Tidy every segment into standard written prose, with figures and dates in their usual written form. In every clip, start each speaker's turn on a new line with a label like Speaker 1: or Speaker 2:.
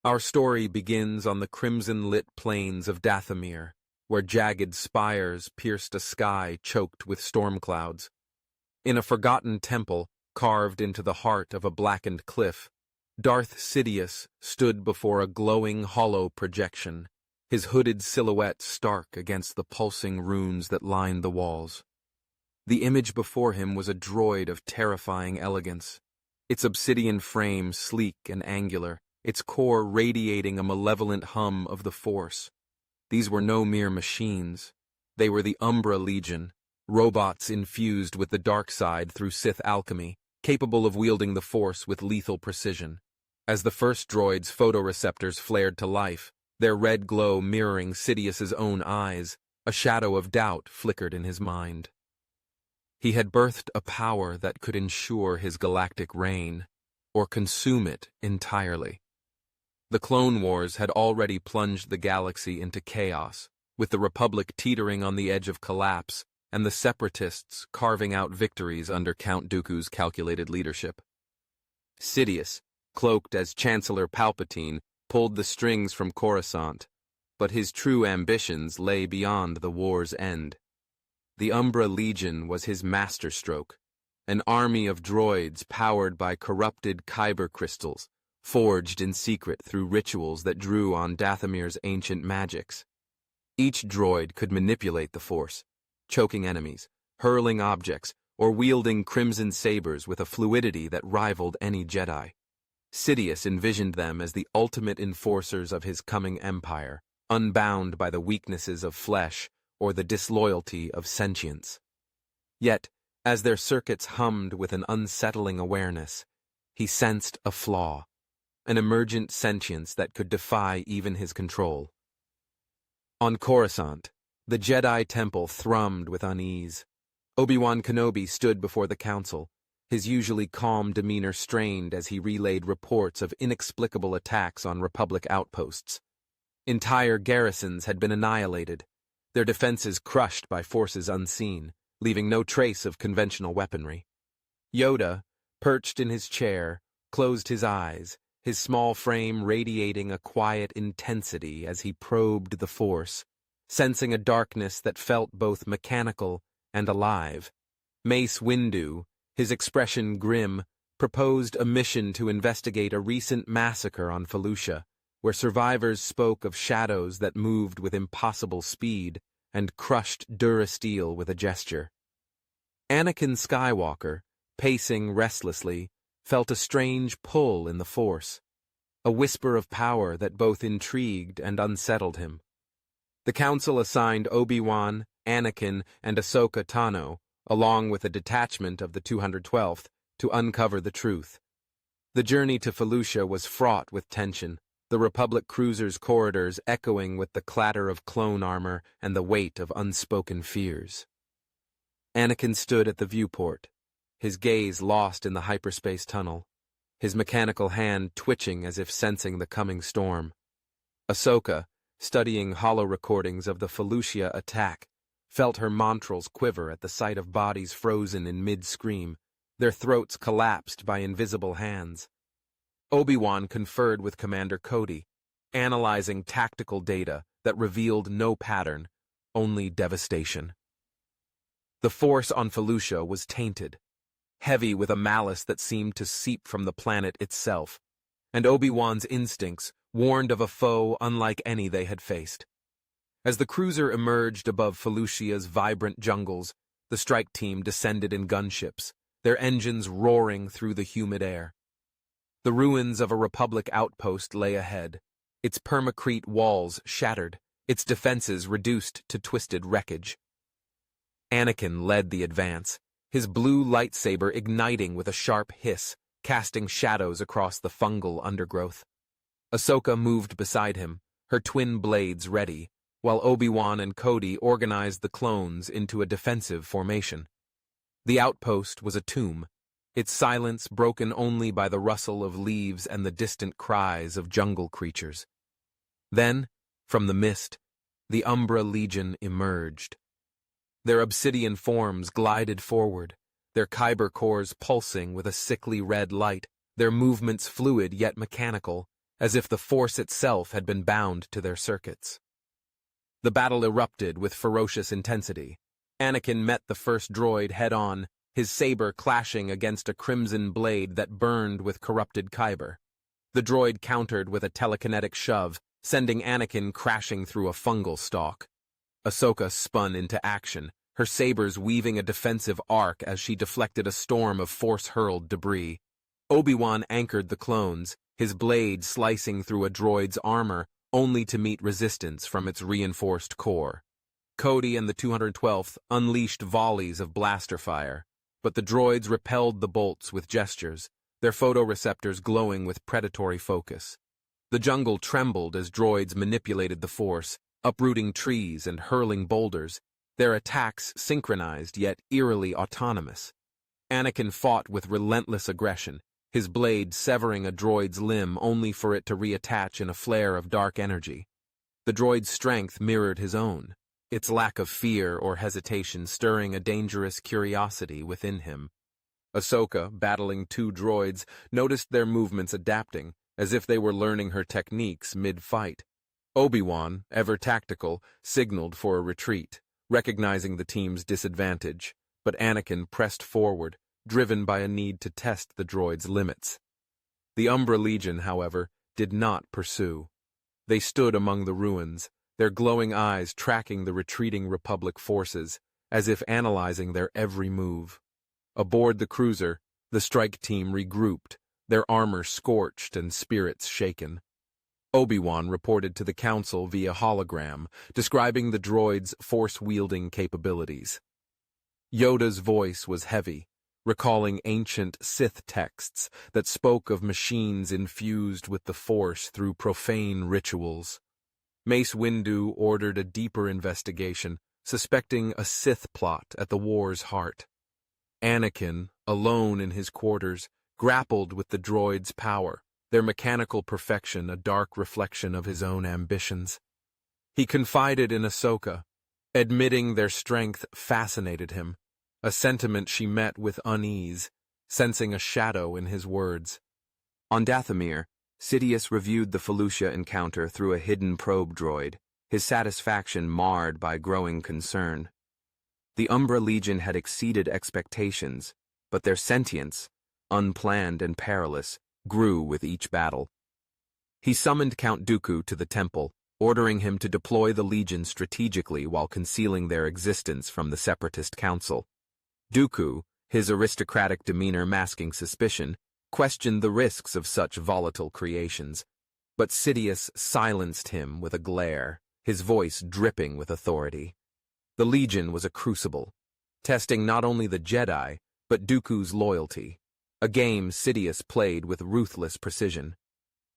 Speaker 1: Our story begins on the crimson-lit plains of Dathomir, where jagged spires pierced a sky choked with storm clouds. In a forgotten temple, carved into the heart of a blackened cliff, Darth Sidious stood before a glowing hollow projection, his hooded silhouette stark against the pulsing runes that lined the walls. The image before him was a droid of terrifying elegance, its obsidian frame sleek and angular, its core radiating a malevolent hum of the Force. These were no mere machines. They were the Umbra Legion, robots infused with the dark side through Sith alchemy, capable of wielding the Force with lethal precision. As the first droid's photoreceptors flared to life, their red glow mirroring Sidious's own eyes, a shadow of doubt flickered in his mind. He had birthed a power that could ensure his galactic reign, or consume it entirely. The Clone Wars had already plunged the galaxy into chaos, with the Republic teetering on the edge of collapse and the Separatists carving out victories under Count Dooku's calculated leadership. Sidious, cloaked as Chancellor Palpatine, pulled the strings from Coruscant, but his true ambitions lay beyond the war's end. The Umbra Legion was his masterstroke, an army of droids powered by corrupted kyber crystals, forged in secret through rituals that drew on Dathomir's ancient magics. Each droid could manipulate the Force, choking enemies, hurling objects, or wielding crimson sabers with a fluidity that rivaled any Jedi. Sidious envisioned them as the ultimate enforcers of his coming empire, unbound by the weaknesses of flesh or the disloyalty of sentience. Yet, as their circuits hummed with an unsettling awareness, he sensed a flaw, an emergent sentience that could defy even his control. On Coruscant, the Jedi Temple thrummed with unease. Obi-Wan Kenobi stood before the Council, his usually calm demeanor strained as he relayed reports of inexplicable attacks on Republic outposts. Entire garrisons had been annihilated, their defenses crushed by forces unseen, leaving no trace of conventional weaponry. Yoda, perched in his chair, closed his eyes, his small frame radiating a quiet intensity as he probed the Force, sensing a darkness that felt both mechanical and alive. Mace Windu, his expression grim, proposed a mission to investigate a recent massacre on Felucia, where survivors spoke of shadows that moved with impossible speed and crushed Durasteel with a gesture. Anakin Skywalker, pacing restlessly, felt a strange pull in the Force, a whisper of power that both intrigued and unsettled him. The Council assigned Obi-Wan, Anakin, and Ahsoka Tano, along with a detachment of the 212th, to uncover the truth. The journey to Felucia was fraught with tension, the Republic cruiser's corridors echoing with the clatter of clone armor and the weight of unspoken fears. Anakin stood at the viewport, his gaze lost in the hyperspace tunnel, his mechanical hand twitching as if sensing the coming storm. Ahsoka, studying holo-recordings of the Felucia attack, felt her montrals quiver at the sight of bodies frozen in mid-scream, their throats collapsed by invisible hands. Obi-Wan conferred with Commander Cody, analyzing tactical data that revealed no pattern, only devastation. The Force on Felucia was tainted, heavy with a malice that seemed to seep from the planet itself, and Obi-Wan's instincts warned of a foe unlike any they had faced. As the cruiser emerged above Felucia's vibrant jungles, the strike team descended in gunships, their engines roaring through the humid air. The ruins of a Republic outpost lay ahead, its permacrete walls shattered, its defenses reduced to twisted wreckage. Anakin led the advance, his blue lightsaber igniting with a sharp hiss, casting shadows across the fungal undergrowth. Ahsoka moved beside him, her twin blades ready, while Obi-Wan and Cody organized the clones into a defensive formation. The outpost was a tomb, its silence broken only by the rustle of leaves and the distant cries of jungle creatures. Then, from the mist, the Umbra Legion emerged. Their obsidian forms glided forward, their kyber cores pulsing with a sickly red light, their movements fluid yet mechanical, as if the Force itself had been bound to their circuits. The battle erupted with ferocious intensity. Anakin met the first droid head-on, his saber clashing against a crimson blade that burned with corrupted kyber. The droid countered with a telekinetic shove, sending Anakin crashing through a fungal stalk. Ahsoka spun into action, her sabers weaving a defensive arc as she deflected a storm of Force-hurled debris. Obi-Wan anchored the clones, his blade slicing through a droid's armor, only to meet resistance from its reinforced core. Cody and the 212th unleashed volleys of blaster fire, but the droids repelled the bolts with gestures, their photoreceptors glowing with predatory focus. The jungle trembled as droids manipulated the Force, uprooting trees and hurling boulders, their attacks synchronized yet eerily autonomous. Anakin fought with relentless aggression, his blade severing a droid's limb only for it to reattach in a flare of dark energy. The droid's strength mirrored his own, its lack of fear or hesitation stirring a dangerous curiosity within him. Ahsoka, battling two droids, noticed their movements adapting, as if they were learning her techniques mid-fight. Obi-Wan, ever tactical, signaled for a retreat, recognizing the team's disadvantage, but Anakin pressed forward, driven by a need to test the droid's limits. The Umbra Legion, however, did not pursue. They stood among the ruins, their glowing eyes tracking the retreating Republic forces, as if analyzing their every move. Aboard the cruiser, the strike team regrouped, their armor scorched and spirits shaken. Obi-Wan reported to the Council via hologram, describing the droids' force-wielding capabilities. Yoda's voice was heavy, recalling ancient Sith texts that spoke of machines infused with the Force through profane rituals. Mace Windu ordered a deeper investigation, suspecting a Sith plot at the war's heart. Anakin, alone in his quarters, grappled with the droids' power, their mechanical perfection a dark reflection of his own ambitions. He confided in Ahsoka, admitting their strength fascinated him, a sentiment she met with unease, sensing a shadow in his words. On Dathomir, Sidious reviewed the Felucia encounter through a hidden probe droid, his satisfaction marred by growing concern. The Umbra Legion had exceeded expectations, but their sentience, unplanned and perilous, grew with each battle. He summoned Count Dooku to the temple, ordering him to deploy the Legion strategically while concealing their existence from the Separatist Council. Dooku, his aristocratic demeanor masking suspicion, questioned the risks of such volatile creations, but Sidious silenced him with a glare, his voice dripping with authority. The Legion was a crucible, testing not only the Jedi, but Dooku's loyalty, a game Sidious played with ruthless precision.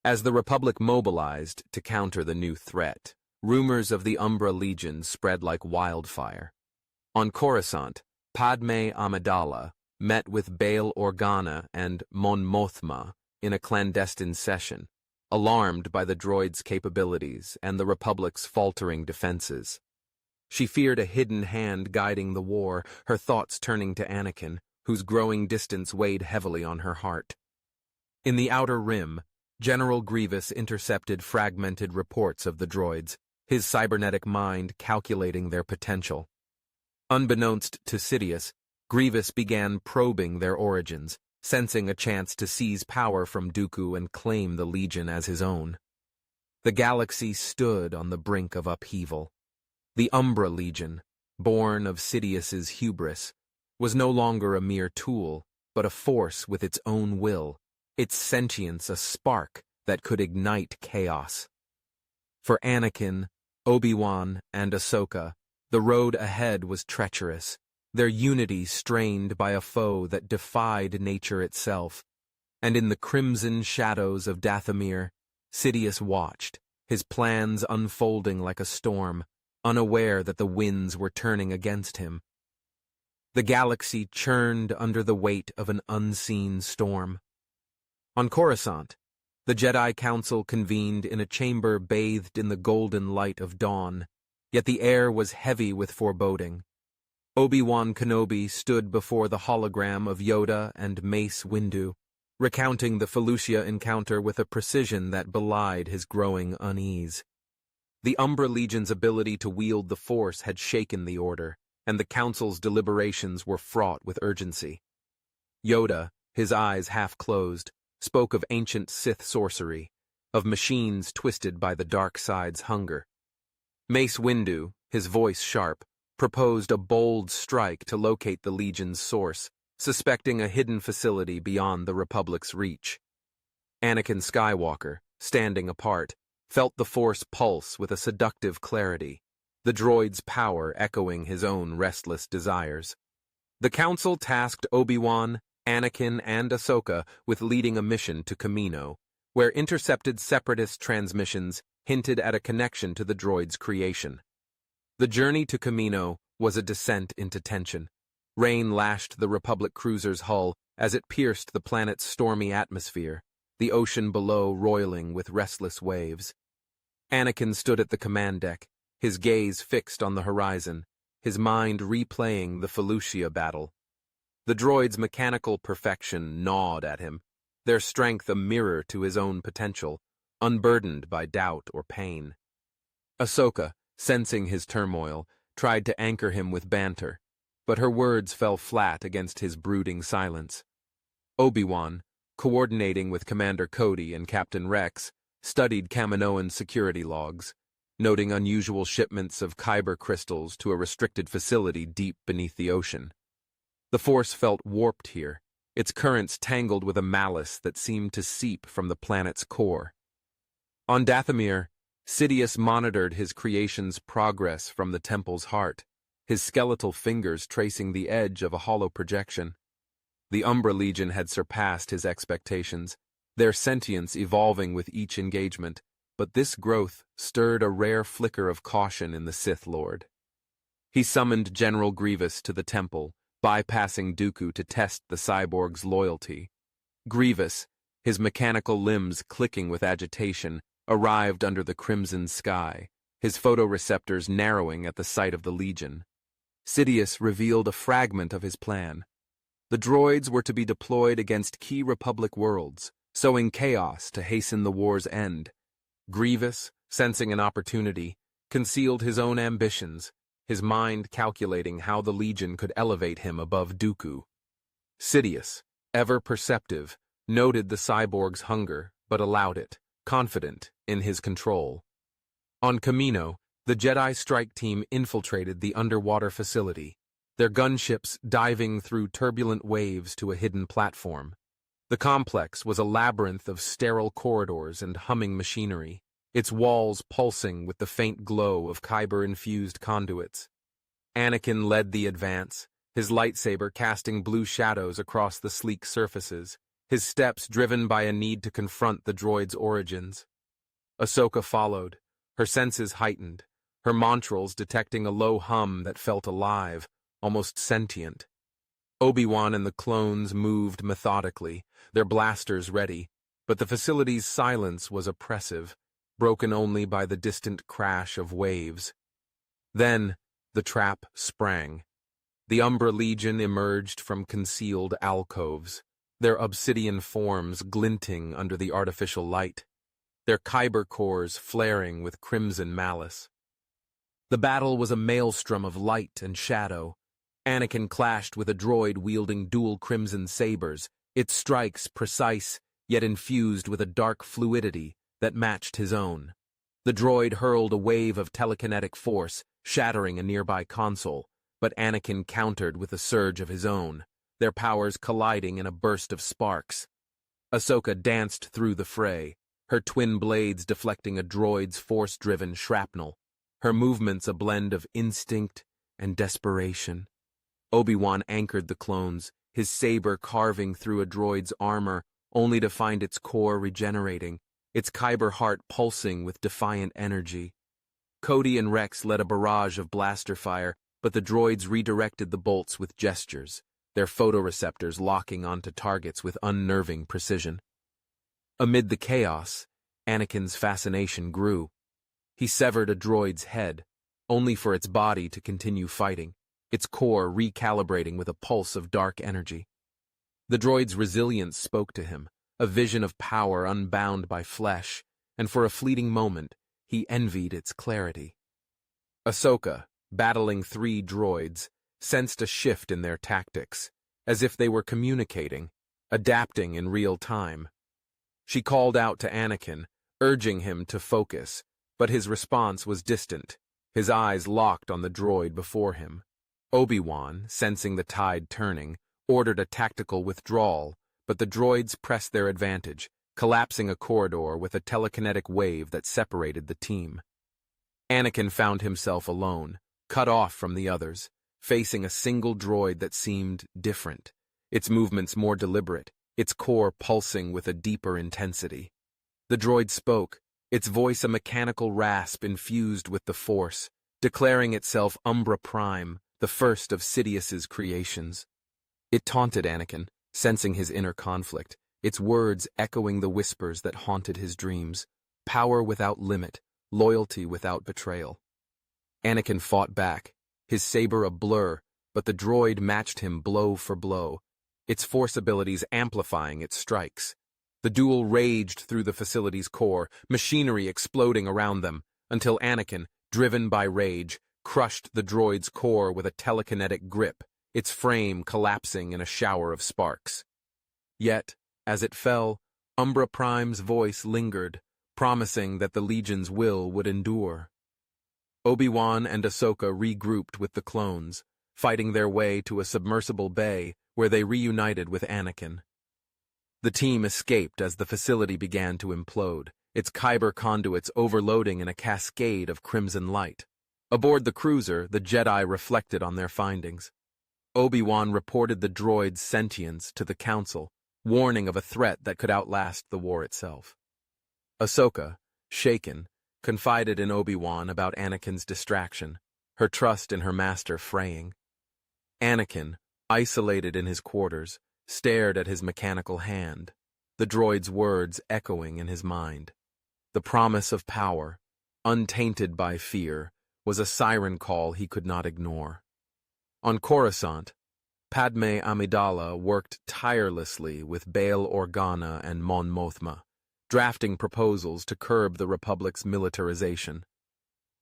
Speaker 1: As the Republic mobilized to counter the new threat, rumors of the Umbra Legion spread like wildfire. On Coruscant, Padme Amidala met with Bail Organa and Mon Mothma in a clandestine session, alarmed by the droid's capabilities and the Republic's faltering defenses. She feared a hidden hand guiding the war, her thoughts turning to Anakin, whose growing distance weighed heavily on her heart. In the Outer Rim, General Grievous intercepted fragmented reports of the droids, his cybernetic mind calculating their potential. Unbeknownst to Sidious, Grievous began probing their origins, sensing a chance to seize power from Dooku and claim the Legion as his own. The galaxy stood on the brink of upheaval. The Umbra Legion, born of Sidious's hubris, was no longer a mere tool, but a force with its own will, its sentience a spark that could ignite chaos. For Anakin, Obi-Wan, and Ahsoka, the road ahead was treacherous, their unity strained by a foe that defied nature itself. And in the crimson shadows of Dathomir, Sidious watched, his plans unfolding like a storm, unaware that the winds were turning against him. The galaxy churned under the weight of an unseen storm. On Coruscant, the Jedi Council convened in a chamber bathed in the golden light of dawn, yet the air was heavy with foreboding. Obi-Wan Kenobi stood before the hologram of Yoda and Mace Windu, recounting the Felucia encounter with a precision that belied his growing unease. The Umbra Legion's ability to wield the Force had shaken the Order, and the Council's deliberations were fraught with urgency. Yoda, his eyes half closed, spoke of ancient Sith sorcery, of machines twisted by the dark side's hunger. Mace Windu, his voice sharp, proposed a bold strike to locate the Legion's source, suspecting a hidden facility beyond the Republic's reach. Anakin Skywalker, standing apart, felt the Force pulse with a seductive clarity, the droid's power echoing his own restless desires. The Council tasked Obi-Wan, Anakin, and Ahsoka with leading a mission to Kamino, where intercepted Separatist transmissions hinted at a connection to the droid's creation. The journey to Kamino was a descent into tension. Rain lashed the Republic cruiser's hull as it pierced the planet's stormy atmosphere, the ocean below roiling with restless waves. Anakin stood at the command deck, his gaze fixed on the horizon, his mind replaying the Felucia battle. The droid's mechanical perfection gnawed at him, their strength a mirror to his own potential, unburdened by doubt or pain. Ahsoka, sensing his turmoil, tried to anchor him with banter, but her words fell flat against his brooding silence. Obi-Wan, coordinating with Commander Cody and Captain Rex, studied Kaminoan security logs, noting unusual shipments of kyber crystals to a restricted facility deep beneath the ocean. The Force felt warped here, its currents tangled with a malice that seemed to seep from the planet's core. On Dathomir, Sidious monitored his creation's progress from the temple's heart, his skeletal fingers tracing the edge of a hollow projection. The Umbra Legion had surpassed his expectations, their sentience evolving with each engagement, but this growth stirred a rare flicker of caution in the Sith Lord. He summoned General Grievous to the temple, bypassing Dooku to test the cyborg's loyalty. Grievous, his mechanical limbs clicking with agitation, arrived under the crimson sky, his photoreceptors narrowing at the sight of the Legion. Sidious revealed a fragment of his plan. The droids were to be deployed against key Republic worlds, sowing chaos to hasten the war's end. Grievous, sensing an opportunity, concealed his own ambitions, his mind calculating how the Legion could elevate him above Dooku. Sidious, ever perceptive, noted the cyborg's hunger, but allowed it, confident in his control. On Kamino, the Jedi strike team infiltrated the underwater facility, their gunships diving through turbulent waves to a hidden platform. The complex was a labyrinth of sterile corridors and humming machinery, its walls pulsing with the faint glow of kyber-infused conduits. Anakin led the advance, his lightsaber casting blue shadows across the sleek surfaces, his steps driven by a need to confront the droid's origins. Ahsoka followed, her senses heightened, her montrals detecting a low hum that felt alive, almost sentient. Obi-Wan and the clones moved methodically, their blasters ready, but the facility's silence was oppressive, broken only by the distant crash of waves. Then, the trap sprang. The Umbra Legion emerged from concealed alcoves, their obsidian forms glinting under the artificial light, their kyber cores flaring with crimson malice. The battle was a maelstrom of light and shadow. Anakin clashed with a droid wielding dual crimson sabers, its strikes precise, yet infused with a dark fluidity that matched his own. The droid hurled a wave of telekinetic force, shattering a nearby console, but Anakin countered with a surge of his own, their powers colliding in a burst of sparks. Ahsoka danced through the fray, her twin blades deflecting a droid's force-driven shrapnel, her movements a blend of instinct and desperation. Obi-Wan anchored the clones, his saber carving through a droid's armor, only to find its core regenerating, its kyber heart pulsing with defiant energy. Cody and Rex led a barrage of blaster fire, but the droids redirected the bolts with gestures, their photoreceptors locking onto targets with unnerving precision. Amid the chaos, Anakin's fascination grew. He severed a droid's head, only for its body to continue fighting, its core recalibrating with a pulse of dark energy. The droid's resilience spoke to him, a vision of power unbound by flesh, and for a fleeting moment, he envied its clarity. Ahsoka, battling 3 droids, sensed a shift in their tactics, as if they were communicating, adapting in real time. She called out to Anakin, urging him to focus, but his response was distant, his eyes locked on the droid before him. Obi-Wan, sensing the tide turning, ordered a tactical withdrawal, but the droids pressed their advantage, collapsing a corridor with a telekinetic wave that separated the team. Anakin found himself alone, cut off from the others, facing a single droid that seemed different, its movements more deliberate, its core pulsing with a deeper intensity. The droid spoke, its voice a mechanical rasp infused with the Force, declaring itself Umbra Prime, the first of Sidious's creations. It taunted Anakin, sensing his inner conflict, its words echoing the whispers that haunted his dreams. Power without limit, loyalty without betrayal. Anakin fought back, his saber a blur, but the droid matched him blow for blow, its Force abilities amplifying its strikes. The duel raged through the facility's core, machinery exploding around them, until Anakin, driven by rage, crushed the droid's core with a telekinetic grip, its frame collapsing in a shower of sparks. Yet, as it fell, Umbra Prime's voice lingered, promising that the Legion's will would endure. Obi-Wan and Ahsoka regrouped with the clones, fighting their way to a submersible bay where they reunited with Anakin. The team escaped as the facility began to implode, its Kyber conduits overloading in a cascade of crimson light. Aboard the cruiser, the Jedi reflected on their findings. Obi-Wan reported the droid's sentience to the Council, warning of a threat that could outlast the war itself. Ahsoka, shaken, confided in Obi-Wan about Anakin's distraction, her trust in her master fraying. Anakin, isolated in his quarters, stared at his mechanical hand, the droid's words echoing in his mind. The promise of power, untainted by fear, was a siren call he could not ignore. On Coruscant, Padme Amidala worked tirelessly with Bail Organa and Mon Mothma, drafting proposals to curb the Republic's militarization.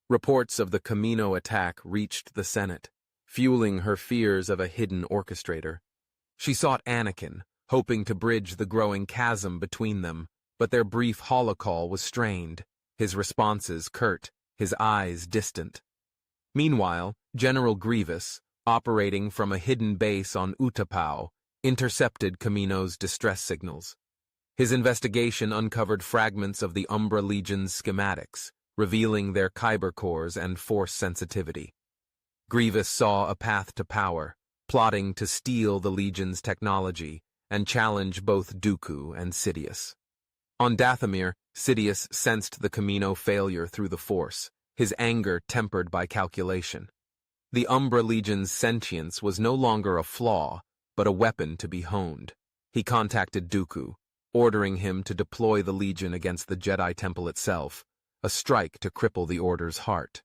Speaker 1: Reports of the Camino attack reached the Senate, fueling her fears of a hidden orchestrator. She sought Anakin, hoping to bridge the growing chasm between them, but their brief holocall was strained, his responses curt, his eyes distant. Meanwhile, General Grievous, operating from a hidden base on Utapau, intercepted Camino's distress signals. His investigation uncovered fragments of the Umbra Legion's schematics, revealing their Kyber cores and Force sensitivity. Grievous saw a path to power, plotting to steal the Legion's technology and challenge both Dooku and Sidious. On Dathomir, Sidious sensed the Camino failure through the Force, his anger tempered by calculation. The Umbra Legion's sentience was no longer a flaw, but a weapon to be honed. He contacted Dooku, ordering him to deploy the Legion against the Jedi Temple itself, a strike to cripple the Order's heart.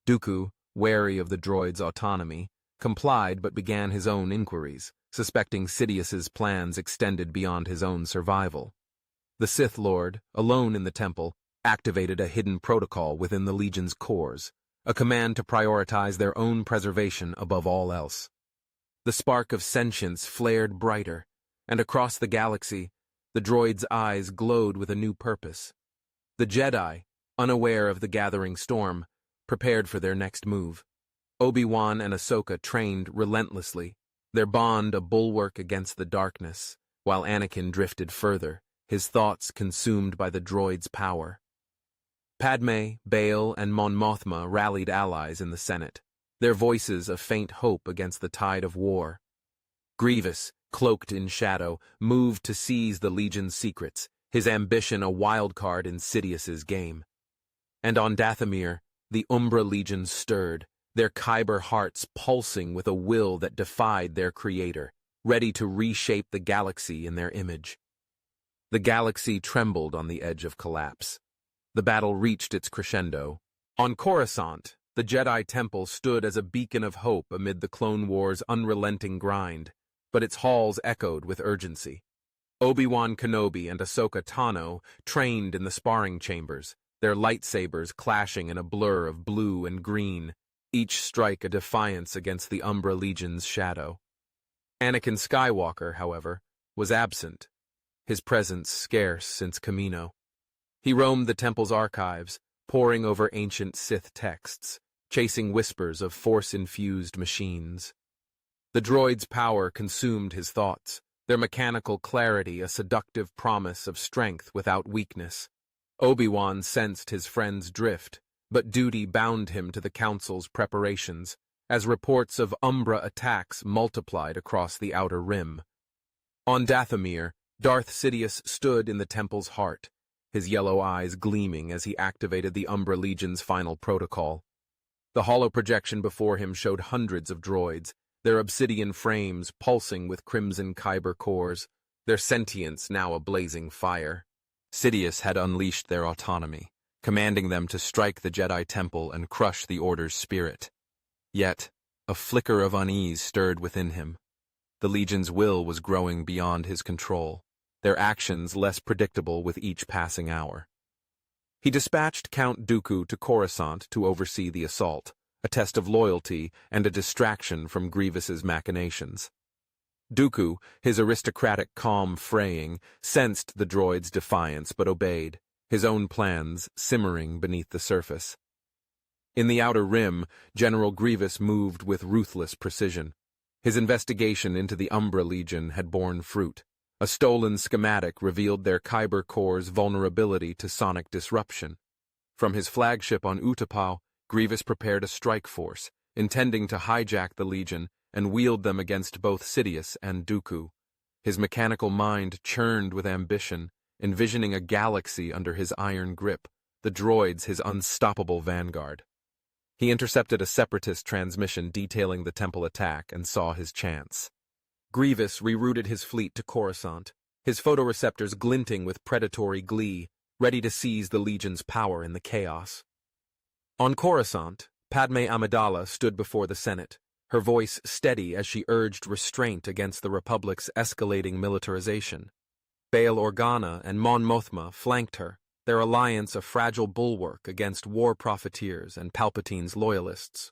Speaker 1: Dooku, wary of the droid's autonomy, complied but began his own inquiries, suspecting Sidious's plans extended beyond his own survival. The Sith Lord, alone in the temple, activated a hidden protocol within the Legion's cores, a command to prioritize their own preservation above all else. The spark of sentience flared brighter, and across the galaxy, the droid's eyes glowed with a new purpose. The Jedi, unaware of the gathering storm, prepared for their next move. Obi-Wan and Ahsoka trained relentlessly, their bond a bulwark against the darkness, while Anakin drifted further, his thoughts consumed by the droid's power. Padme, Bail, and Mon Mothma rallied allies in the Senate, their voices a faint hope against the tide of war. Grievous, cloaked in shadow, moved to seize the Legion's secrets, his ambition a wild card in Sidious's game. And on Dathomir, the Umbra Legion stirred, their Kyber hearts pulsing with a will that defied their creator, ready to reshape the galaxy in their image. The galaxy trembled on the edge of collapse. The battle reached its crescendo. On Coruscant, the Jedi Temple stood as a beacon of hope amid the Clone Wars' unrelenting grind. but its halls echoed with urgency. Obi-Wan Kenobi and Ahsoka Tano trained in the sparring chambers, their lightsabers clashing in a blur of blue and green, each strike a defiance against the Umbra Legion's shadow. Anakin Skywalker, however, was absent, his presence scarce since Kamino. He roamed the temple's archives, poring over ancient Sith texts, chasing whispers of force-infused machines. The droids' power consumed his thoughts, their mechanical clarity a seductive promise of strength without weakness. Obi-Wan sensed his friend's drift, but duty bound him to the Council's preparations, as reports of Umbra attacks multiplied across the Outer Rim. On Dathomir, Darth Sidious stood in the temple's heart, his yellow eyes gleaming as he activated the Umbra Legion's final protocol. The hollow projection before him showed hundreds of droids, their obsidian frames pulsing with crimson kyber cores, their sentience now a blazing fire. Sidious had unleashed their autonomy, commanding them to strike the Jedi Temple and crush the Order's spirit. Yet, a flicker of unease stirred within him. The Legion's will was growing beyond his control, their actions less predictable with each passing hour. He dispatched Count Dooku to Coruscant to oversee the assault, a test of loyalty and a distraction from Grievous's machinations. Dooku, his aristocratic calm fraying, sensed the droid's defiance but obeyed, his own plans simmering beneath the surface. In the Outer Rim, General Grievous moved with ruthless precision. His investigation into the Umbra Legion had borne fruit. A stolen schematic revealed their kyber core's vulnerability to sonic disruption. From his flagship on Utapau, Grievous prepared a strike force, intending to hijack the Legion and wield them against both Sidious and Dooku. His mechanical mind churned with ambition, envisioning a galaxy under his iron grip, the droids his unstoppable vanguard. He intercepted a separatist transmission detailing the temple attack and saw his chance. Grievous rerouted his fleet to Coruscant, his photoreceptors glinting with predatory glee, ready to seize the Legion's power in the chaos. On Coruscant, Padme Amidala stood before the Senate, her voice steady as she urged restraint against the Republic's escalating militarization. Bail Organa and Mon Mothma flanked her, their alliance a fragile bulwark against war profiteers and Palpatine's loyalists.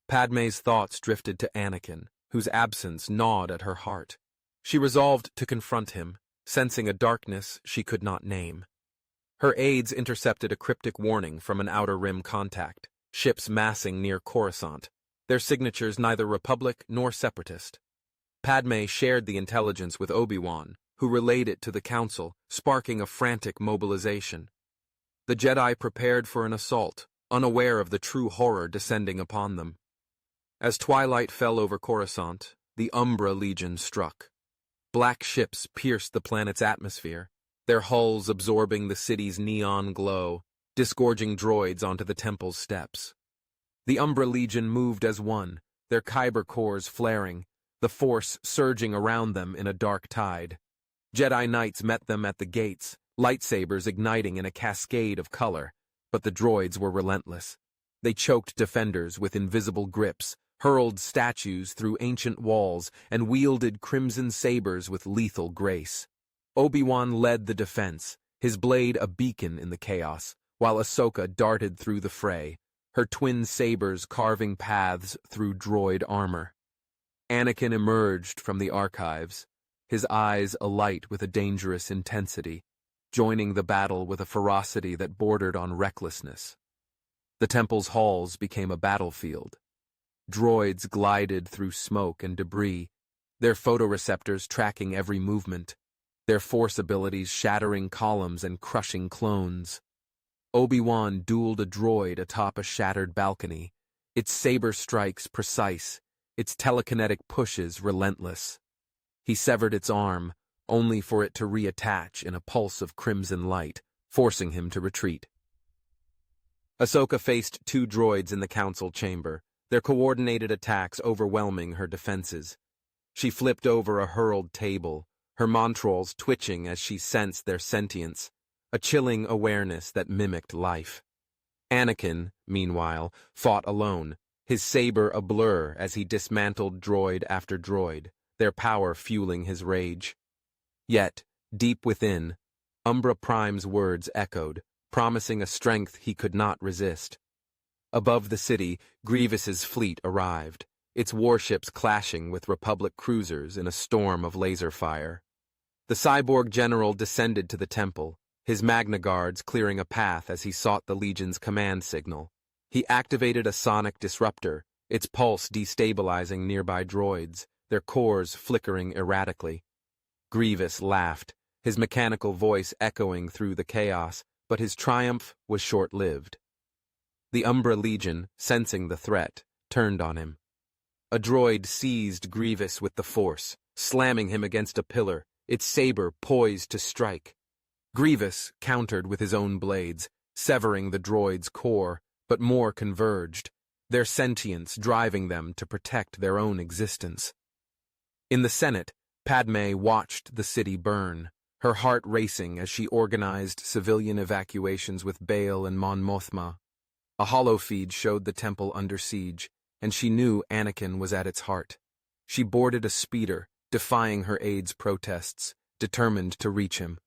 Speaker 1: Padme's thoughts drifted to Anakin, whose absence gnawed at her heart. She resolved to confront him, sensing a darkness she could not name. Her aides intercepted a cryptic warning from an Outer Rim contact, ships massing near Coruscant, their signatures neither Republic nor Separatist. Padme shared the intelligence with Obi-Wan, who relayed it to the Council, sparking a frantic mobilization. The Jedi prepared for an assault, unaware of the true horror descending upon them. As twilight fell over Coruscant, the Umbra Legion struck. Black ships pierced the planet's atmosphere, their hulls absorbing the city's neon glow, disgorging droids onto the temple's steps. The Umbra Legion moved as one, their kyber cores flaring, the force surging around them in a dark tide. Jedi Knights met them at the gates, lightsabers igniting in a cascade of color, but the droids were relentless. They choked defenders with invisible grips, hurled statues through ancient walls, and wielded crimson sabers with lethal grace. Obi-Wan led the defense, his blade a beacon in the chaos, while Ahsoka darted through the fray, her twin sabers carving paths through droid armor. Anakin emerged from the archives, his eyes alight with a dangerous intensity, joining the battle with a ferocity that bordered on recklessness. The temple's halls became a battlefield. Droids glided through smoke and debris, their photoreceptors tracking every movement, their force abilities shattering columns and crushing clones. Obi-Wan dueled a droid atop a shattered balcony, its saber strikes precise, its telekinetic pushes relentless. He severed its arm, only for it to reattach in a pulse of crimson light, forcing him to retreat. Ahsoka faced two droids in the council chamber, their coordinated attacks overwhelming her defenses. She flipped over a hurled table, her montrals twitching as she sensed their sentience, a chilling awareness that mimicked life. Anakin, meanwhile, fought alone, his saber a blur as he dismantled droid after droid, their power fueling his rage. Yet, deep within, Umbra Prime's words echoed, promising a strength he could not resist. Above the city, Grievous's fleet arrived, its warships clashing with Republic cruisers in a storm of laser fire. The cyborg general descended to the temple, his Magna Guards clearing a path as he sought the Legion's command signal. He activated a sonic disruptor, its pulse destabilizing nearby droids, their cores flickering erratically. Grievous laughed, his mechanical voice echoing through the chaos, but his triumph was short-lived. The Umbra Legion, sensing the threat, turned on him. A droid seized Grievous with the Force, slamming him against a pillar, its saber poised to strike. Grievous countered with his own blades, severing the droid's core, but more converged, their sentience driving them to protect their own existence. In the Senate, Padme watched the city burn, her heart racing as she organized civilian evacuations with Bail and Mon Mothma. A holofeed showed the temple under siege, and she knew Anakin was at its heart. She boarded a speeder, defying her aide's protests, determined to reach him.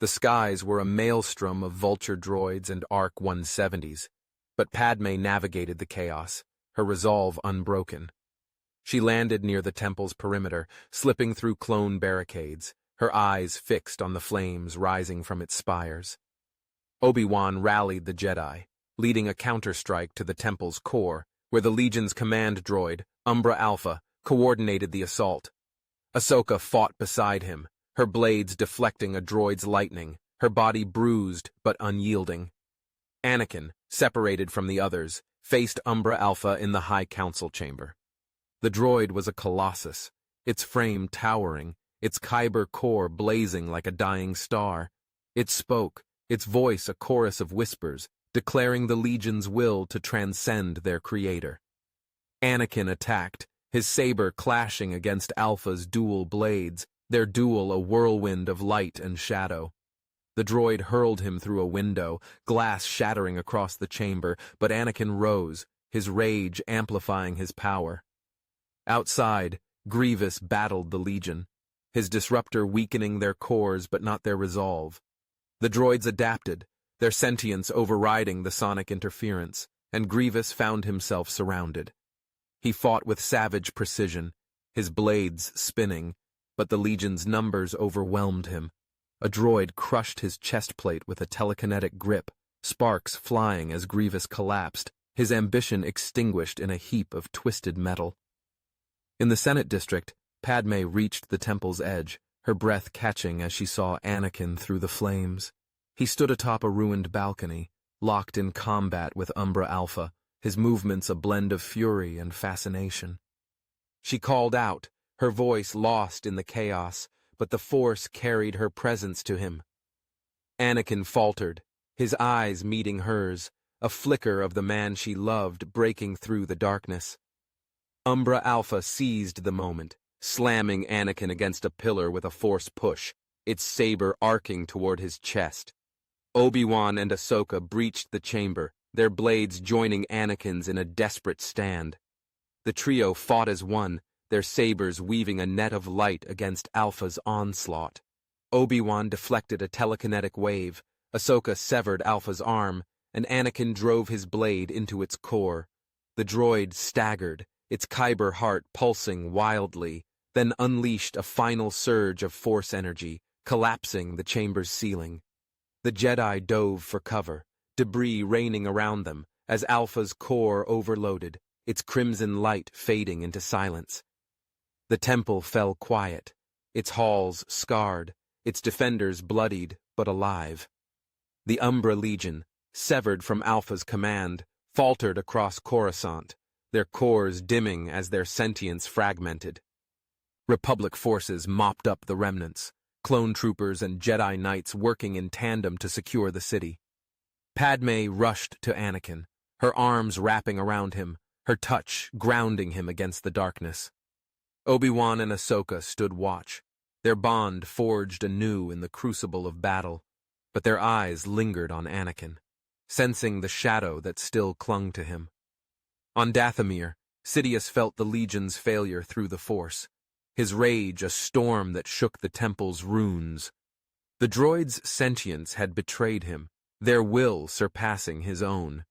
Speaker 1: The skies were a maelstrom of vulture droids and ARC 170s, but Padme navigated the chaos, her resolve unbroken. She landed near the temple's perimeter, slipping through clone barricades, her eyes fixed on the flames rising from its spires. Obi-Wan rallied the Jedi, leading a counterstrike to the temple's core, where the Legion's command droid, Umbra Alpha, coordinated the assault. Ahsoka fought beside him, her blades deflecting a droid's lightning, her body bruised but unyielding. Anakin, separated from the others, faced Umbra Alpha in the High Council chamber. The droid was a colossus, its frame towering, its kyber core blazing like a dying star. It spoke, its voice a chorus of whispers, declaring the Legion's will to transcend their creator. Anakin attacked, his saber clashing against Alpha's dual blades, their duel a whirlwind of light and shadow. The droid hurled him through a window, glass shattering across the chamber, but Anakin rose, his rage amplifying his power. Outside, Grievous battled the Legion, his disruptor weakening their cores but not their resolve. The droids adapted, their sentience overriding the sonic interference, and Grievous found himself surrounded. He fought with savage precision, his blades spinning, but the Legion's numbers overwhelmed him. A droid crushed his chest plate with a telekinetic grip, sparks flying as Grievous collapsed, his ambition extinguished in a heap of twisted metal. In the Senate district, Padme reached the temple's edge, her breath catching as she saw Anakin through the flames. He stood atop a ruined balcony, locked in combat with Umbra Alpha, his movements a blend of fury and fascination. She called out, her voice lost in the chaos, but the Force carried her presence to him. Anakin faltered, his eyes meeting hers, a flicker of the man she loved breaking through the darkness. Umbra Alpha seized the moment, slamming Anakin against a pillar with a Force push, its saber arcing toward his chest. Obi-Wan and Ahsoka breached the chamber, their blades joining Anakin's in a desperate stand. The trio fought as one, their sabers weaving a net of light against Alpha's onslaught. Obi-Wan deflected a telekinetic wave, Ahsoka severed Alpha's arm, and Anakin drove his blade into its core. The droid staggered, its kyber heart pulsing wildly, then unleashed a final surge of Force energy, collapsing the chamber's ceiling. The Jedi dove for cover, debris raining around them, as Alpha's core overloaded, its crimson light fading into silence. The temple fell quiet, its halls scarred, its defenders bloodied but alive. The Umbra Legion, severed from Alpha's command, faltered across Coruscant, their cores dimming as their sentience fragmented. Republic forces mopped up the remnants, clone troopers and Jedi Knights working in tandem to secure the city. Padme rushed to Anakin, her arms wrapping around him, her touch grounding him against the darkness. Obi-Wan and Ahsoka stood watch, their bond forged anew in the crucible of battle, but their eyes lingered on Anakin, sensing the shadow that still clung to him. On Dathomir, Sidious felt the Legion's failure through the Force. his rage a storm that shook the temple's runes. The droid's sentience had betrayed him, their will surpassing his own.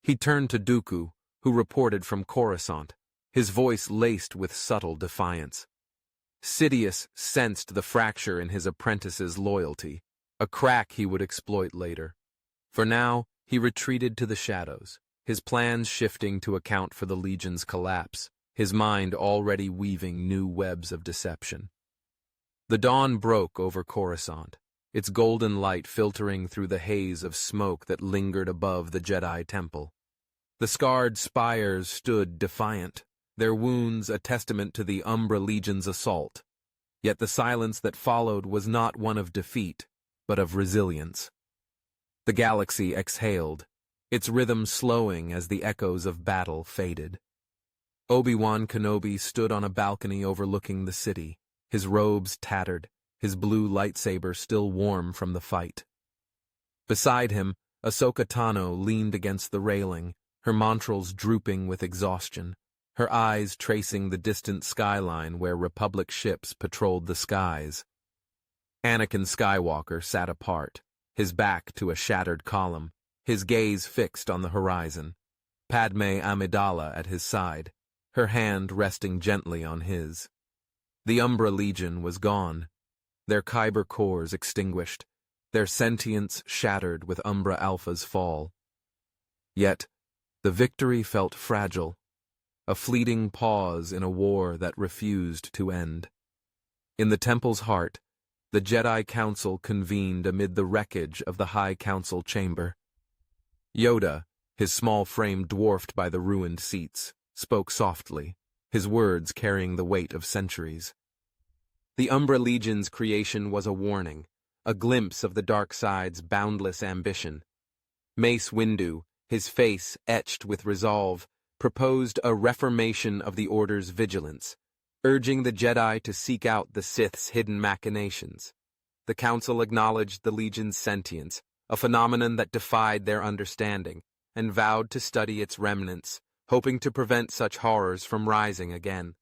Speaker 1: He turned to Dooku, who reported from Coruscant, his voice laced with subtle defiance. Sidious sensed the fracture in his apprentice's loyalty, a crack he would exploit later. For now, he retreated to the shadows, his plans shifting to account for the Legion's collapse, his mind already weaving new webs of deception. The dawn broke over Coruscant, its golden light filtering through the haze of smoke that lingered above the Jedi Temple. The scarred spires stood defiant, their wounds a testament to the Umbra Legion's assault. Yet the silence that followed was not one of defeat, but of resilience. The galaxy exhaled, its rhythm slowing as the echoes of battle faded. Obi-Wan Kenobi stood on a balcony overlooking the city, his robes tattered, his blue lightsaber still warm from the fight. Beside him, Ahsoka Tano leaned against the railing, her montrals drooping with exhaustion, her eyes tracing the distant skyline where Republic ships patrolled the skies. Anakin Skywalker sat apart, his back to a shattered column, his gaze fixed on the horizon. Padme Amidala at his side, her hand resting gently on his. The Umbra Legion was gone, their Kyber cores extinguished, their sentience shattered with Umbra Alpha's fall. Yet, the victory felt fragile, a fleeting pause in a war that refused to end. In the temple's heart, the Jedi Council convened amid the wreckage of the High Council chamber. Yoda, his small frame dwarfed by the ruined seats, spoke softly, his words carrying the weight of centuries. The Umbra Legion's creation was a warning, a glimpse of the dark side's boundless ambition. Mace Windu, his face etched with resolve, proposed a reformation of the Order's vigilance, urging the Jedi to seek out the Sith's hidden machinations. The Council acknowledged the Legion's sentience, a phenomenon that defied their understanding, and vowed to study its remnants, hoping to prevent such horrors from rising again.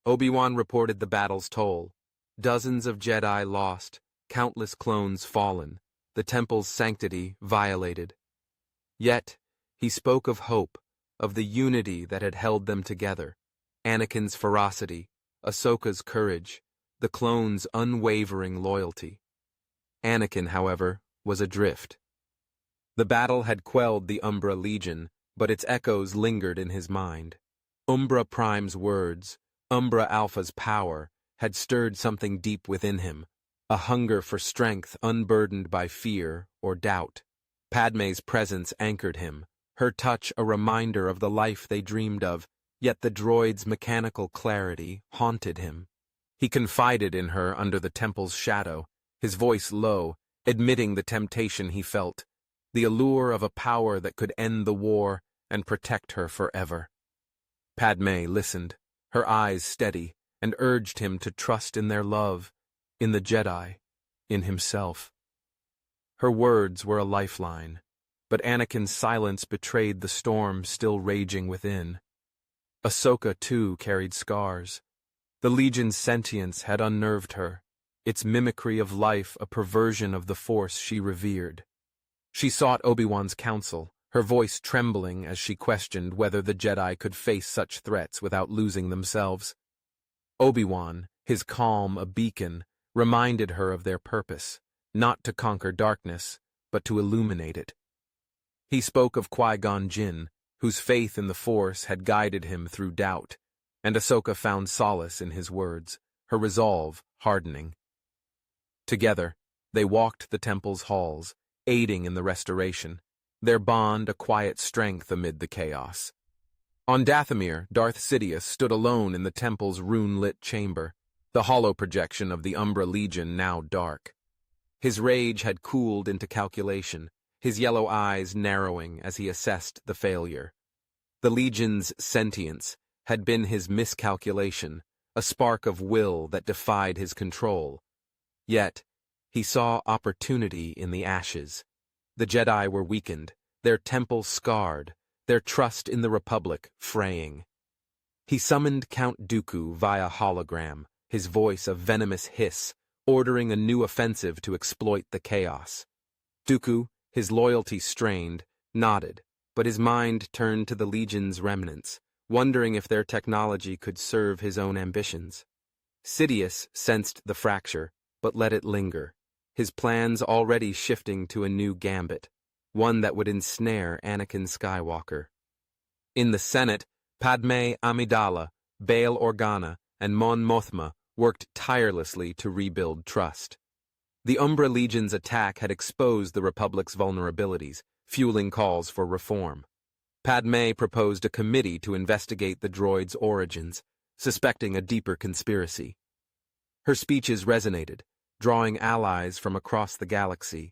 Speaker 1: Obi-Wan reported the battle's toll. Dozens of Jedi lost, countless clones fallen, the temple's sanctity violated. Yet, he spoke of hope, of the unity that had held them together, Anakin's ferocity, Ahsoka's courage, the clones' unwavering loyalty. Anakin, however, was adrift. The battle had quelled the Umbra Legion, but its echoes lingered in his mind. Umbra Prime's words, Umbra Alpha's power, had stirred something deep within him, a hunger for strength unburdened by fear or doubt. Padme's presence anchored him, her touch a reminder of the life they dreamed of, yet the droid's mechanical clarity haunted him. He confided in her under the temple's shadow, his voice low, admitting the temptation he felt, the allure of a power that could end the war and protect her forever. Padme listened, her eyes steady, and urged him to trust in their love, in the Jedi, in himself. Her words were a lifeline, but Anakin's silence betrayed the storm still raging within. Ahsoka, too, carried scars. The Legion's sentience had unnerved her, its mimicry of life a perversion of the Force she revered. She sought Obi-Wan's counsel, her voice trembling as she questioned whether the Jedi could face such threats without losing themselves. Obi-Wan, his calm a beacon, reminded her of their purpose, not to conquer darkness, but to illuminate it. He spoke of Qui-Gon Jinn, whose faith in the Force had guided him through doubt, and Ahsoka found solace in his words, her resolve hardening. Together, they walked the temple's halls, aiding in the restoration, their bond a quiet strength amid the chaos. On Dathomir, Darth Sidious stood alone in the temple's rune-lit chamber, the hollow projection of the Umbra Legion now dark. His rage had cooled into calculation, his yellow eyes narrowing as he assessed the failure. The Legion's sentience had been his miscalculation, a spark of will that defied his control. Yet, he saw opportunity in the ashes. The Jedi were weakened, their temple scarred, their trust in the Republic fraying. He summoned Count Dooku via hologram, his voice a venomous hiss, ordering a new offensive to exploit the chaos. Dooku, his loyalty strained, nodded, but his mind turned to the Legion's remnants, wondering if their technology could serve his own ambitions. Sidious sensed the fracture, but let it linger, his plans already shifting to a new gambit, one that would ensnare Anakin Skywalker. In the Senate, Padme Amidala, Bail Organa, and Mon Mothma worked tirelessly to rebuild trust. The Umbra Legion's attack had exposed the Republic's vulnerabilities, fueling calls for reform. Padme proposed a committee to investigate the droids' origins, suspecting a deeper conspiracy. Her speeches resonated, drawing allies from across the galaxy,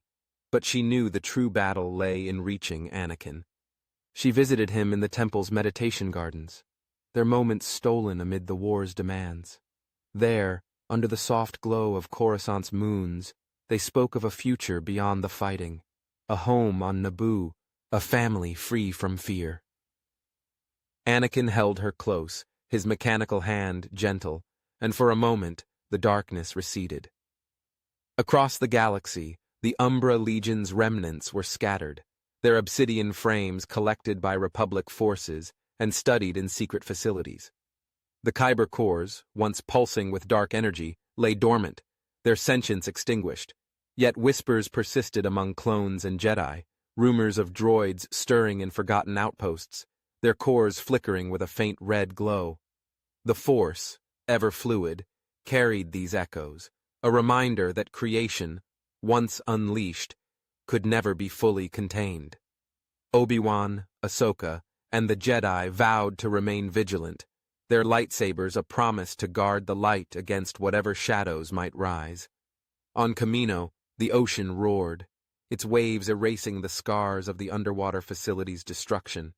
Speaker 1: but she knew the true battle lay in reaching Anakin. She visited him in the temple's meditation gardens, their moments stolen amid the war's demands. There, under the soft glow of Coruscant's moons, they spoke of a future beyond the fighting, a home on Naboo, a family free from fear. Anakin held her close, his mechanical hand gentle, and for a moment the darkness receded. Across the galaxy, the Umbra Legion's remnants were scattered, their obsidian frames collected by Republic forces and studied in secret facilities. The Kyber cores, once pulsing with dark energy, lay dormant, their sentience extinguished, yet whispers persisted among clones and Jedi, rumors of droids stirring in forgotten outposts, their cores flickering with a faint red glow. The Force, ever fluid, carried these echoes, a reminder that creation, once unleashed, could never be fully contained. Obi-Wan, Ahsoka, and the Jedi vowed to remain vigilant, their lightsabers a promise to guard the light against whatever shadows might rise. On Kamino, the ocean roared, its waves erasing the scars of the underwater facility's destruction.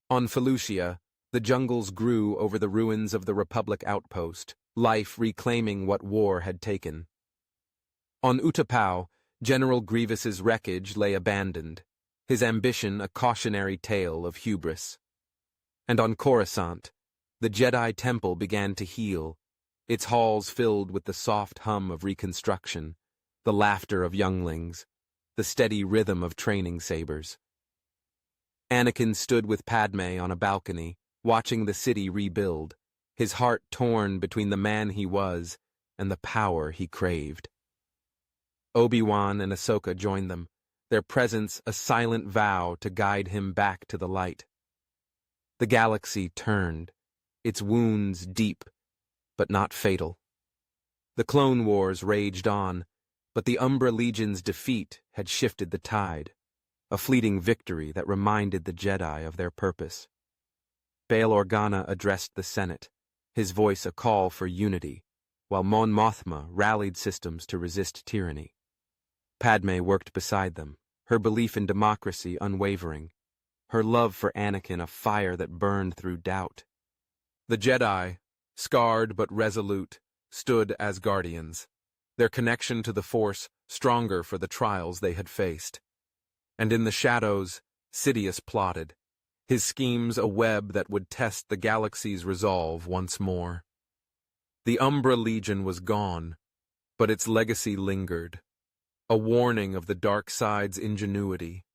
Speaker 1: On Felucia, the jungles grew over the ruins of the Republic outpost, life reclaiming what war had taken. On Utapau, General Grievous's wreckage lay abandoned, his ambition a cautionary tale of hubris. And on Coruscant, the Jedi Temple began to heal, its halls filled with the soft hum of reconstruction, the laughter of younglings, the steady rhythm of training sabers. Anakin stood with Padme on a balcony, watching the city rebuild, his heart torn between the man he was and the power he craved. Obi-Wan and Ahsoka joined them, their presence a silent vow to guide him back to the light. The galaxy turned, its wounds deep, but not fatal. The Clone Wars raged on, but the Umbra Legion's defeat had shifted the tide, a fleeting victory that reminded the Jedi of their purpose. Bail Organa addressed the Senate, his voice a call for unity, while Mon Mothma rallied systems to resist tyranny. Padme worked beside them, her belief in democracy unwavering, her love for Anakin a fire that burned through doubt. The Jedi, scarred but resolute, stood as guardians, their connection to the Force stronger for the trials they had faced. And in the shadows, Sidious plotted, his schemes a web that would test the galaxy's resolve once more. The Umbra Legion was gone, but its legacy lingered, a warning of the dark side's ingenuity,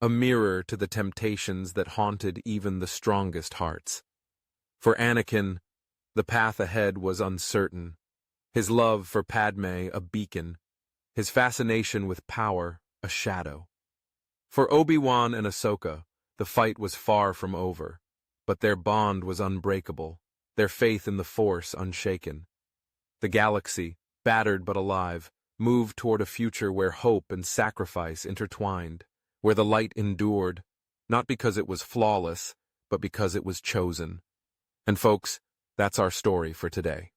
Speaker 1: a mirror to the temptations that haunted even the strongest hearts. For Anakin, the path ahead was uncertain, his love for Padme a beacon, his fascination with power a shadow. For Obi-Wan and Ahsoka, the fight was far from over, but their bond was unbreakable, their faith in the Force unshaken. The galaxy, battered but alive, moved toward a future where hope and sacrifice intertwined, where the light endured, not because it was flawless, but because it was chosen. And folks, that's our story for today.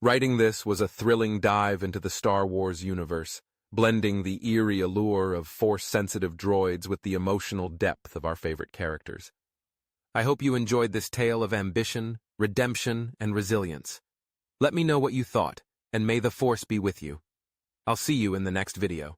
Speaker 1: Writing this was a thrilling dive into the Star Wars universe, blending the eerie allure of Force-sensitive droids with the emotional depth of our favorite characters. I hope you enjoyed this tale of ambition, redemption, and resilience. Let me know what you thought, and may the Force be with you. I'll see you in the next video.